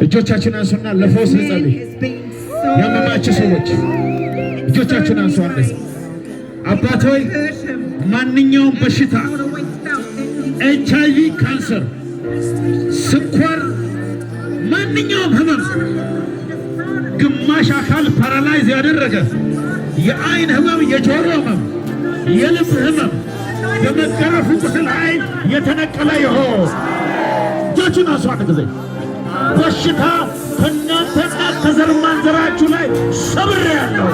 እጆቻችሁን አንሱና ለፈውስ እንጸልይ። ያመማችሁ ሰዎች እጆቻችሁን አንሱ። አባት ሆይ ማንኛውም በሽታ HIV፣ ካንሰር፣ ስኳር፣ ማንኛውም ህመም ግማሽ አካል ፓራላይዝ ያደረገ የአይን ህመም፣ የጆሮ ህመም፣ የልብ ህመም በመገረፉ ቁስል ኃይል የተነቀለ ይሆን። እጆቹን አንሱ። አንድ ጊዜ በሽታ ከእናንተና ከዘር ማንዘራችሁ ላይ ሰብሬአለሁ።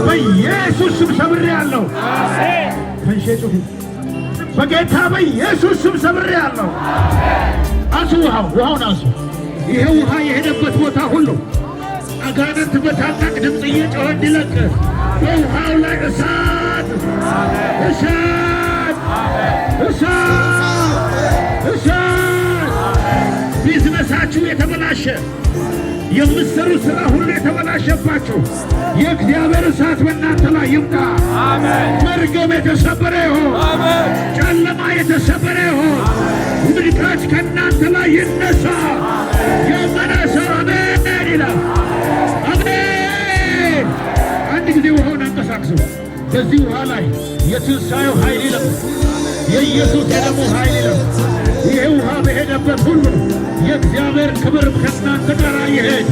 በኢየሱስ ስም ሰብሬአለሁ። ተንሸጩ በጌታ በኢየሱስ ስም ሰብሬአለሁ። አንሱ ውሃውን አንሱ። ይሄ ውሃ የሄደበት ቦታ ሁሉ አጋንንት በታላቅ ድምፅ እየጮኸ እንዲለቅ በውሃው ላይ እሳት እሳት እሳት እሳት። ቢዝነሳችሁ የተበላሸ የምትሰሩ ሥራ ሁሉ የተበላሸባችሁ የእግዚአብሔር እሳት በእናንተ ላይ ይምጣ። መርገም የተሰበረ ይሁን። ጨለማ የተሰበረ ይሁን። ውድቀት ከእናንተ ላይ ይነሳ። ያመነ ሰው አሜን ይላል። አሜን። አንድ ጊዜ ውሃውን አንቀሳቅሱ። በዚህ ውሃ ላይ የትንሣኤው ኃይል ይለም። የኢየሱስ የደሙ ኃይል ይለም። ይሄ ውሃ በሄደበት ሁሉ የእግዚአብሔር ክብር ከእናንተ ጋር ይሄድ።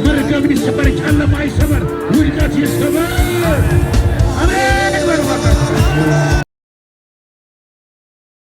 መርገም ይሰበር፣ ጨለማ ይሰበር፣ ውድቀት ይሰበር። አሜን በሉ።